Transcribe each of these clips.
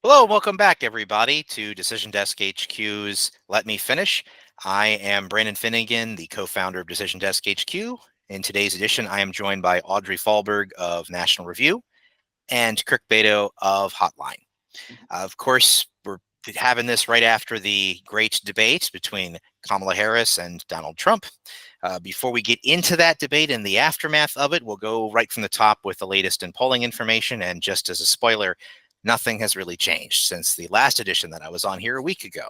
Hello, and welcome back, everybody, to Decision Desk HQ's Let Me Finish. I am Brandon Finnegan, the co-founder of Decision Desk HQ. In today's edition, I am joined by Audrey Fahlberg of National Review and Kirk Beto of Hotline. Of course, we're having this right after the great debate between Kamala Harris and Donald Trump. Before we get into that debate and the aftermath of it, we'll go right from the top with the latest in polling information. And just as a spoiler, nothing has really changed since the last edition that I was on here a week ago.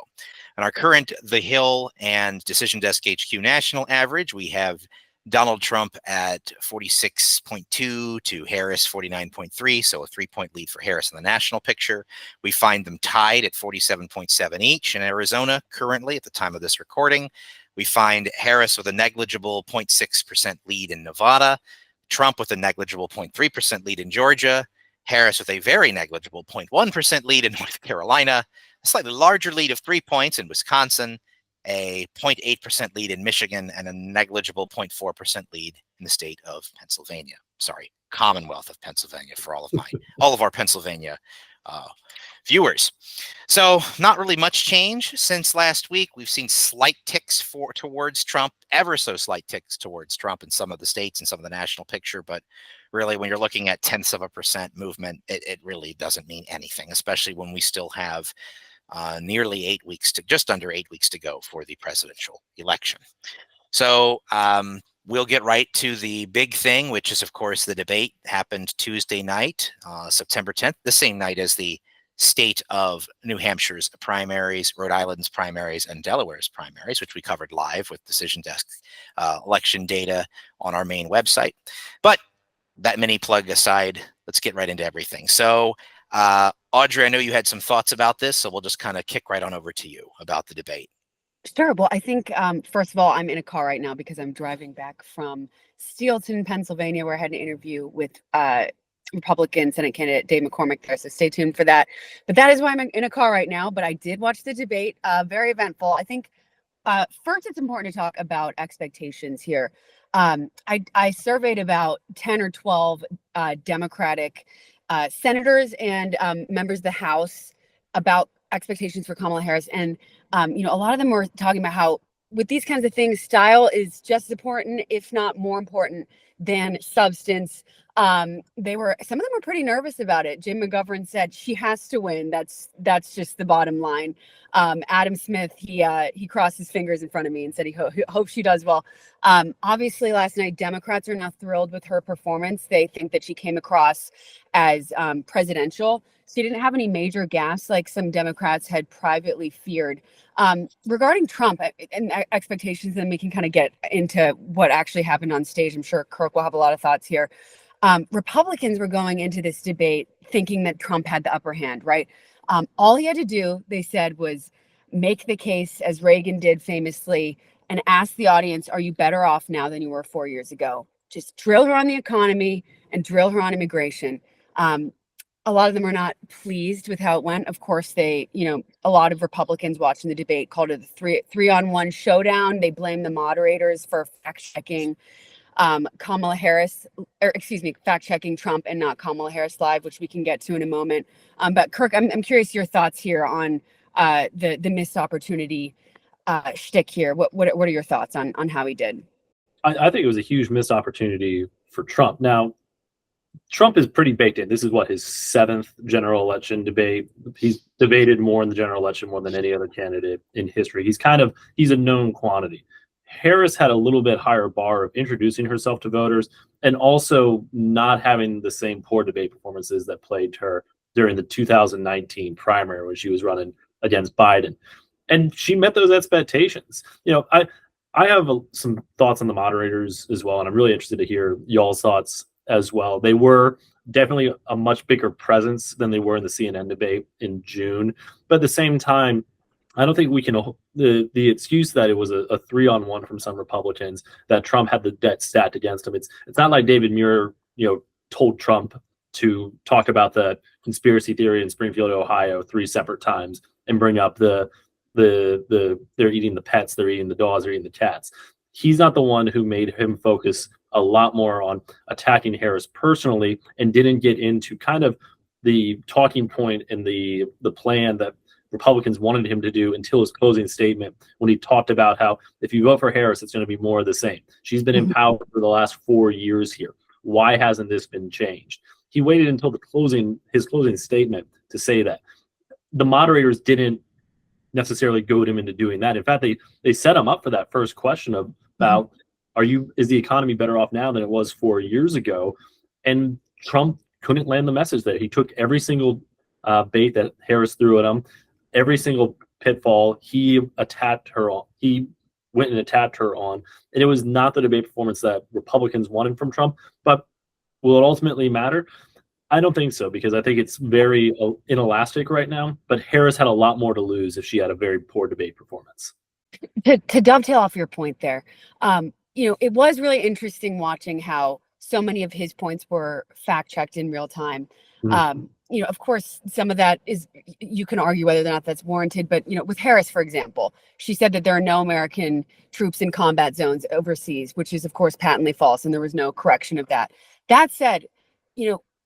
On our current The Hill and Decision Desk HQ national average, we have Donald Trump at 46.2 to Harris 49.3, so a 3-point lead for Harris in the national picture. We find them tied at 47.7 each in Arizona currently at the time of this recording. We find Harris with a negligible 0.6% lead in Nevada, Trump with a negligible 0.3% lead in Georgia, Harris with a very negligible 0.1% lead in North Carolina, a slightly larger lead of 3 points in Wisconsin, a 0.8% lead in Michigan, and a negligible 0.4% lead in the state of Pennsylvania. Sorry, Commonwealth of Pennsylvania for all of our Pennsylvania viewers. So not really much change since last week. We've seen slight ticks towards Trump, ever so slight ticks towards Trump in some of the states and some of the national picture. But really, when you're looking at 0.1% movement, it really doesn't mean anything, especially when we still have nearly 8 weeks just under 8 weeks to go for the presidential election. So we'll get right to the big thing, which is, of course, the debate happened Tuesday night, September 10th, the same night as the state of New Hampshire's primaries, Rhode Island's primaries, and Delaware's primaries, which we covered live with Decision Desk election data on our main website. But that mini plug aside, let's get right into everything. So Audrey, I know you had some thoughts about this, so we'll just kind of kick right on over to you about the debate. Sure. Well, I think, first of all, I'm in a car right now because I'm driving back from Steelton, Pennsylvania, where I had an interview with Republican Senate candidate Dave McCormick there. So stay tuned for that. But that is why I'm in a car right now. But I did watch the debate. Very eventful. I think first, it's important to talk about expectations here. I surveyed about 10 or 12 Democratic senators and members of the House about expectations for Kamala Harris. And, a lot of them were talking about how with these kinds of things, style is just as important, if not more important than substance. Some of them were pretty nervous about it. Jim McGovern said she has to win. That's just the bottom line. Adam Smith, he crossed his fingers in front of me and said he hopes she does well. Obviously, last night, Democrats are not thrilled with her performance. They think that she came across as presidential. She didn't have any major gaffes like some Democrats had privately feared. Regarding Trump and expectations, then we can kind of get into what actually happened on stage. I'm sure Kirk will have a lot of thoughts here. Republicans were going into this debate thinking that Trump had the upper hand, right? All he had to do, they said, was make the case, as Reagan did famously, and ask the audience, are you better off now than you were 4 years ago? Just drill her on the economy and drill her on immigration. A lot of them are not pleased with how it went. Of course, a lot of Republicans watching the debate called it the three-on-one showdown. They blame the moderators for fact-checking fact-checking Trump and not Kamala Harris live, which we can get to in a moment. But Kirk, I'm curious your thoughts here on the missed opportunity shtick here. What are your thoughts on how he did? I think it was a huge missed opportunity for Trump. Now, Trump is pretty baked in. This is his 7th general election debate. He's debated more in the general election more than any other candidate in history. He's a known quantity. Harris had a little bit higher bar of introducing herself to voters and also not having the same poor debate performances that plagued her during the 2019 primary when she was running against Biden. And she met those expectations. I have some thoughts on the moderators as well, and I'm really interested to hear y'all's thoughts as well. They were definitely a much bigger presence than they were in the CNN debate in June. But at the same time, I don't think we can the excuse that it was a 3-on-1 from some Republicans that Trump had the debt stacked against him. It's not like David Muir, told Trump to talk about the conspiracy theory in Springfield, Ohio 3 separate times and bring up the they're eating the pets, they're eating the dogs, they're eating the cats. He's not the one who made him focus a lot more on attacking Harris personally and didn't get into kind of the talking point and the plan that Republicans wanted him to do until his closing statement, when he talked about how if you vote for Harris, it's going to be more of the same. She's been in power for the last 4 years here. Why hasn't this been changed? He waited until his closing statement to say that. The moderators didn't necessarily goad him into doing that. In fact, they set him up for that first question about is the economy better off now than it was 4 years ago? And Trump couldn't land the message there. He took every single bait that Harris threw at him, every single pitfall he attacked her on. He went and attacked her on. And it was not the debate performance that Republicans wanted from Trump. But will it ultimately matter? I don't think so, because I think it's very inelastic right now. But Harris had a lot more to lose if she had a very poor debate performance. To dovetail off your point there, it was really interesting watching how so many of his points were fact checked in real time. Of course, some of that is, you can argue whether or not that's warranted. But, with Harris, for example, she said that there are no American troops in combat zones overseas, which is, of course, patently false. And there was no correction of that. That said,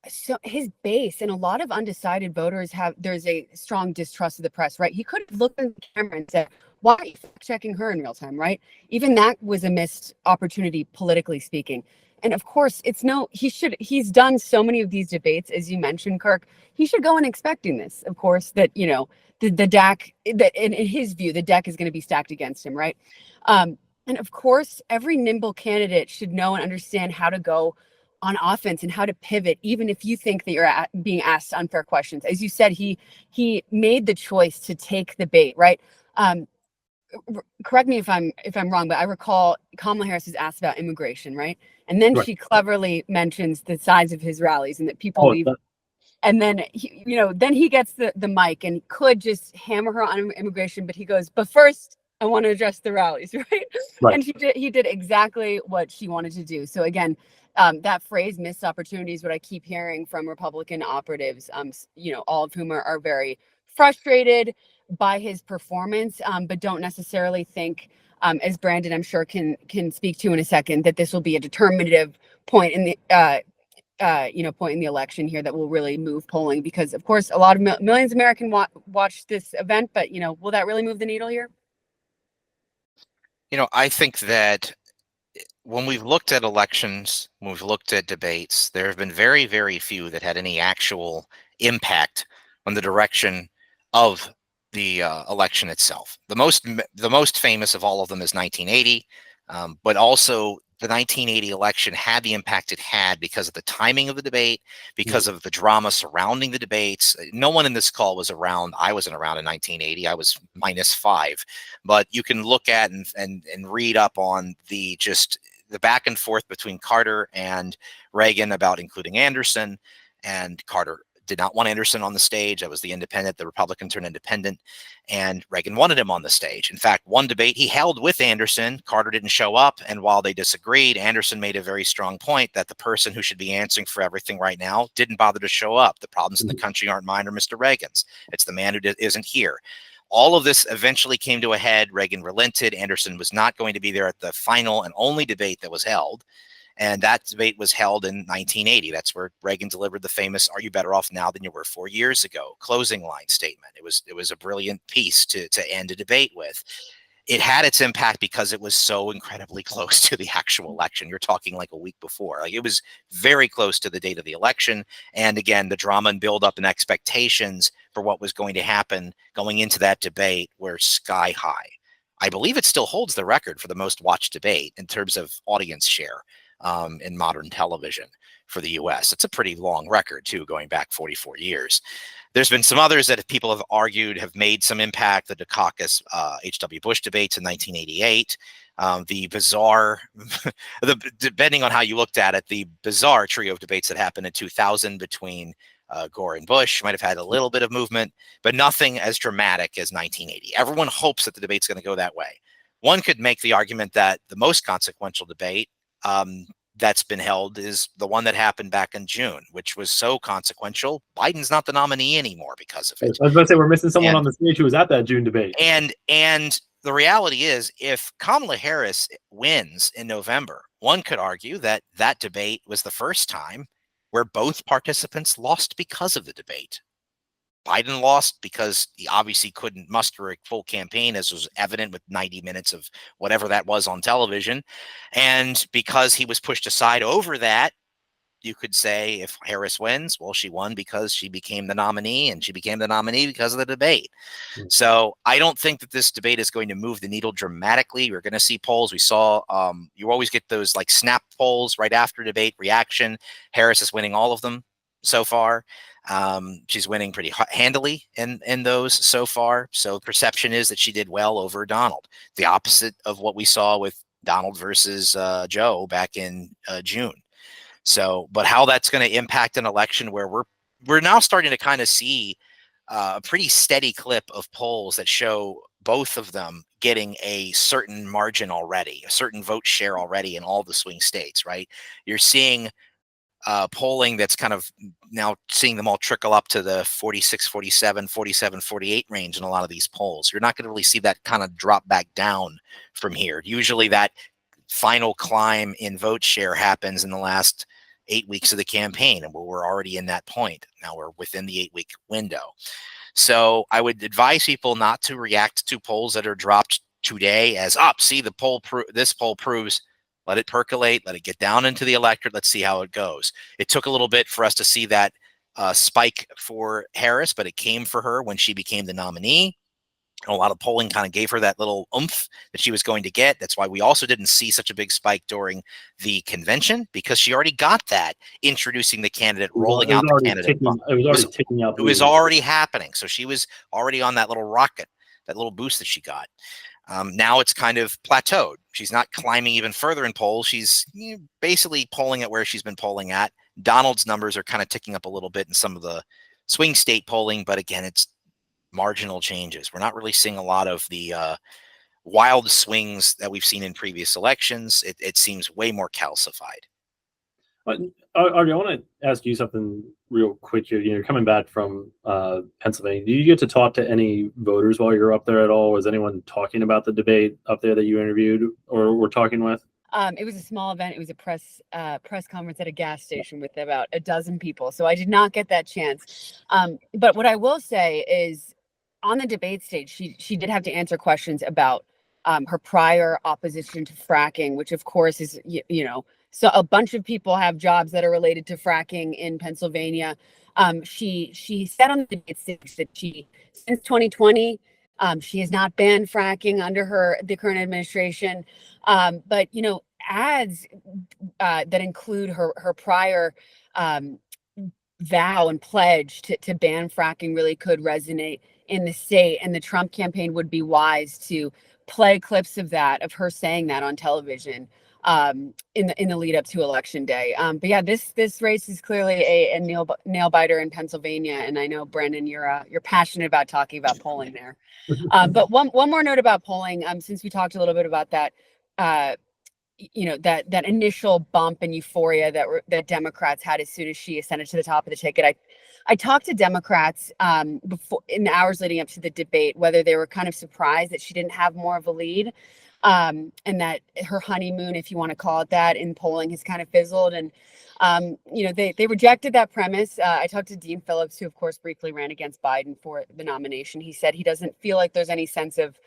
so his base and a lot of undecided voters there's a strong distrust of the press, right? He could have looked in the camera and said, why are you fact checking her in real time, right? Even that was a missed opportunity, politically speaking. And of course, he's done so many of these debates, as you mentioned, Kirk. He should go in expecting this, of course, that, the deck, that in his view, the deck is going to be stacked against him, right? And of course, every nimble candidate should know and understand how to go on offense and how to pivot, even if you think that you're being asked unfair questions. As you said, he made the choice to take the bait, right? Correct me if I'm wrong, but I recall Kamala Harris is asked about immigration, right? And then she cleverly mentions the size of his rallies and that people leave. And then he gets the mic and could just hammer her on immigration, but he goes, but first I want to address the rallies, right? And he did exactly what she wanted to do. So again, that phrase "missed opportunities," what I keep hearing from Republican operatives, all of whom are very frustrated by his performance, but don't necessarily think, as Brandon, I'm sure, can speak to in a second, that this will be a determinative point in the point in the election here that will really move polling, because of course a lot of millions of Americans watch this event, but will that really move the needle here? I think that when we've looked at elections, when we've looked at debates, there have been very, very few that had any actual impact on the direction of the election itself. The most famous of all of them is 1980, but also the 1980 election had the impact it had because of the timing of the debate, because of the drama surrounding the debates. No one in this call was around. I wasn't around in 1980. I was -5. But you can look at and read up on the back and forth between Carter and Reagan about including Anderson, and Carter did not want Anderson on the stage. That was the independent. The Republican turned independent, and Reagan wanted him on the stage. In fact, one debate he held with Anderson, Carter didn't show up, and while they disagreed, Anderson made a very strong point that the person who should be answering for everything right now didn't bother to show up. The problems in the country aren't mine or Mr. Reagan's. It's the man who isn't here. All of this eventually came to a head. Reagan relented. Anderson was not going to be there at the final and only debate that was held. And that debate was held in 1980. That's where Reagan delivered the famous "Are you better off now than you were 4 years ago?" closing line statement. It was a brilliant piece to end a debate with. It had its impact because it was so incredibly close to the actual election. You're talking like a week before. Like, it was very close to the date of the election. And again, the drama and buildup and expectations for what was going to happen going into that debate were sky high. I believe it still holds the record for the most watched debate in terms of audience share in modern television for the U.S. It's a pretty long record, too, going back 44 years. There's been some others that people have argued have made some impact. The Dukakis H.W. Bush debates in 1988, the bizarre, depending on how you looked at it, the bizarre trio of debates that happened in 2000 between Gore and Bush might have had a little bit of movement, but nothing as dramatic as 1980. Everyone hopes that the debate's going to go that way. One could make the argument that the most consequential debate that's been held is the one that happened back in June, which was so consequential. Biden's not the nominee anymore because of it. I was going to say, we're missing someone on the stage who was at that June debate. And the reality is, if Kamala Harris wins in November, one could argue that that debate was the first time where both participants lost because of the debate. Biden lost because he obviously couldn't muster a full campaign, as was evident with 90 minutes of whatever that was on television. And because he was pushed aside over that, you could say if Harris wins, well, she won because she became the nominee, and she became the nominee because of the debate. So I don't think that this debate is going to move the needle dramatically. We're going to see polls. We saw you always get those like snap polls right after debate reaction. Harris is winning all of them so far. She's winning pretty handily in those so far. So perception is that she did well over Donald. The opposite of what we saw with Donald versus Joe back in June. So, but how that's going to impact an election where we're now starting to kind of see a pretty steady clip of polls that show both of them getting a certain margin already, a certain vote share already in all the swing states, right? You're seeing polling that's kind of now seeing them all trickle up to the 46, 47, 47, 48 range in a lot of these polls. You're not going to really see that kind of drop back down from here. Usually that final climb in vote share happens in the last 8 weeks of the campaign, and we're already in that point. Now we're within the 8-week window. So I would advise people not to react to polls that are dropped today as up. See, the poll, this poll proves, let it percolate, let it get down into the electorate. Let's see how it goes. It took a little bit for us to see that spike for Harris, but it came for her when she became the nominee. And a lot of polling kind of gave her that little oomph that she was going to get. That's why we also didn't see such a big spike during the convention, because she already got that, introducing the candidate, rolling out the candidate. It was already ticking out. It was already happening. So she was already on that little rocket, that little boost that she got. Now it's kind of plateaued. She's not climbing even further in polls. She's basically polling at where she's been polling at. Donald's numbers are kind of ticking up a little bit in some of the swing state polling, but again, it's marginal changes. We're not really seeing a lot of the wild swings that we've seen in previous elections. It seems way more calcified. Audrey, I want to ask you something real quick here. You're coming back from Pennsylvania. Do you get to talk to any voters while you're up there at all? Was anyone talking about the debate up there that you interviewed or were talking with? It was a small event. It was a press conference at a gas station with about a dozen people. So I did not get that chance. But what I will say is, on the debate stage, she did have to answer questions about her prior opposition to fracking, which of course is, so a bunch of people have jobs that are related to fracking in Pennsylvania. She said on the debate stage that since 2020, she has not banned fracking under the current administration. But ads that include her prior vow and pledge to ban fracking really could resonate in the state, and the Trump campaign would be wise to play clips of her saying that on television in the lead up to Election Day. But yeah, this race is clearly a nail biter in Pennsylvania, and I know, Brendan, you're passionate about talking about polling there. But one more note about polling, since we talked a little bit about that. That initial bump in euphoria that Democrats had as soon as she ascended to the top of the ticket. I talked to Democrats before, in the hours leading up to the debate, whether they were kind of surprised that she didn't have more of a lead, and that her honeymoon, if you want to call it that, in polling has kind of fizzled. And they rejected that premise. I talked to Dean Phillips, who of course briefly ran against Biden for the nomination. He said he doesn't feel like there's any sense of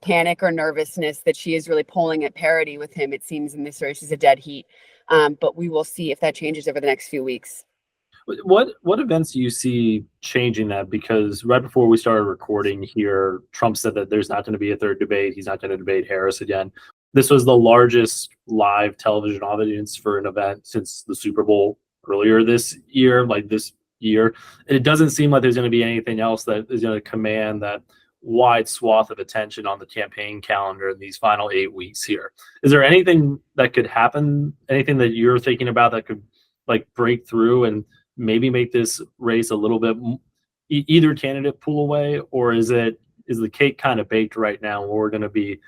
panic or nervousness, that she is really polling at parity with him. It seems in this race is a dead heat, but we will see if that changes over the next few weeks. What events do you see changing that? Because right before we started recording here, Trump said that there's not going to be a third debate. He's not going to debate Harris again. This was the largest live television audience for an event since the Super Bowl earlier this year, And it doesn't seem like there's going to be anything else that is going to command that wide swath of attention on the campaign calendar in these final 8 weeks here. Is there anything that could happen, anything that you're thinking about that could break through and maybe make this race a little bit either candidate pull away, or is the cake kind of baked right now where we're going to be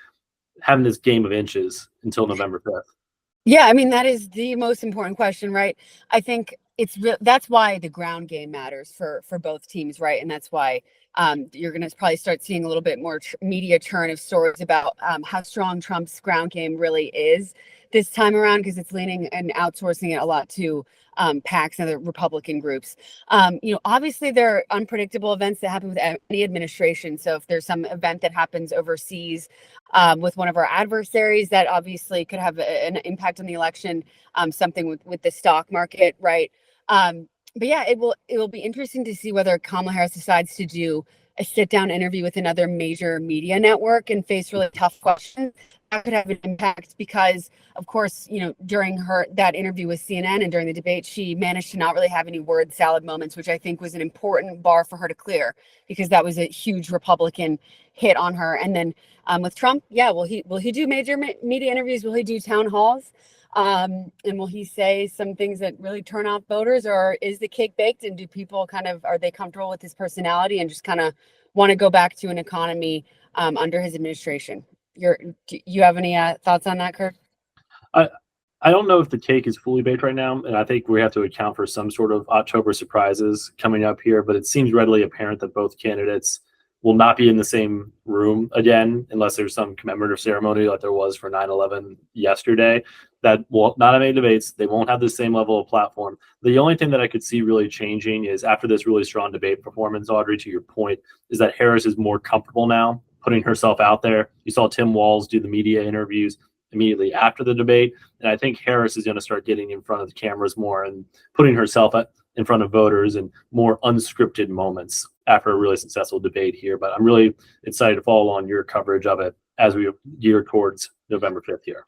having this game of inches until November 5th? Yeah, I mean, that is the most important question, right? I think that's why the ground game matters for both teams, right? And that's why You're going to probably start seeing a little bit more media churn of stories about how strong Trump's ground game really is this time around, because it's leaning and outsourcing it a lot to PACs and other Republican groups. Obviously there are unpredictable events that happen with any administration. So if there's some event that happens overseas with one of our adversaries, that obviously could have an impact on the election, something with the stock market, right? But yeah, it will be interesting to see whether Kamala Harris decides to do a sit-down interview with another major media network and face really tough questions. That could have an impact because, of course, during that interview with CNN and during the debate, she managed to not really have any word salad moments, which I think was an important bar for her to clear, because that was a huge Republican hit on her. And then with Trump, yeah, will he do major media interviews? Will he do town halls? And will he say some things that really turn off voters, or is the cake baked, and do people are they comfortable with his personality and just kind of want to go back to an economy under his administration? Do you have any thoughts on that, Kirk? I don't know if the cake is fully baked right now, and I think we have to account for some sort of October surprises coming up here, but it seems readily apparent that both candidates will not be in the same room again unless there's some commemorative ceremony like there was for 9/11 yesterday. That will not have any debates. They won't have the same level of platform. The only thing that I could see really changing is after this really strong debate performance, Audrey, to your point, is that Harris is more comfortable now putting herself out there. You saw Tim Walz do the media interviews immediately after the debate. And I think Harris is going to start getting in front of the cameras more and putting herself in front of voters in more unscripted moments after a really successful debate here. But I'm really excited to follow on your coverage of it as we gear towards November 5th here.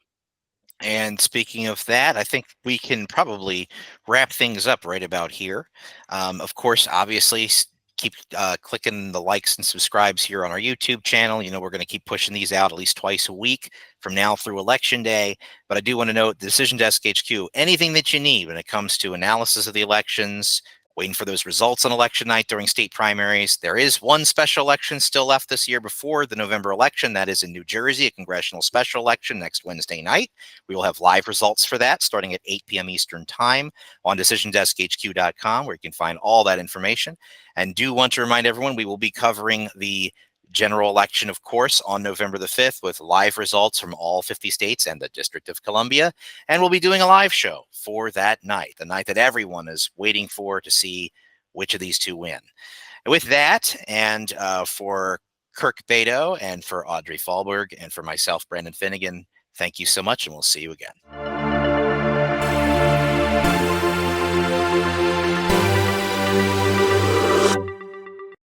And speaking of that, I think we can probably wrap things up right about here. Of course, obviously, keep clicking the likes and subscribes here on our YouTube channel. We're going to keep pushing these out at least twice a week from now through Election Day. But I do want to note, Decision Desk HQ, anything that you need when it comes to analysis of the elections, waiting for those results on election night during state primaries. There is one special election still left this year before the November election. That is in New Jersey, a congressional special election next Wednesday night. We will have live results for that starting at 8 p.m. Eastern time on DecisionDeskHQ.com, where you can find all that information. And do want to remind everyone, we will be covering the general election, of course, on November the 5th with live results from all 50 states and the District of Columbia. And we'll be doing a live show for that night, the night that everyone is waiting for to see which of these two win. And with that, and for Kirk Beto and for Audrey Fahlberg and for myself, Brandon Finnegan, thank you so much, and we'll see you again.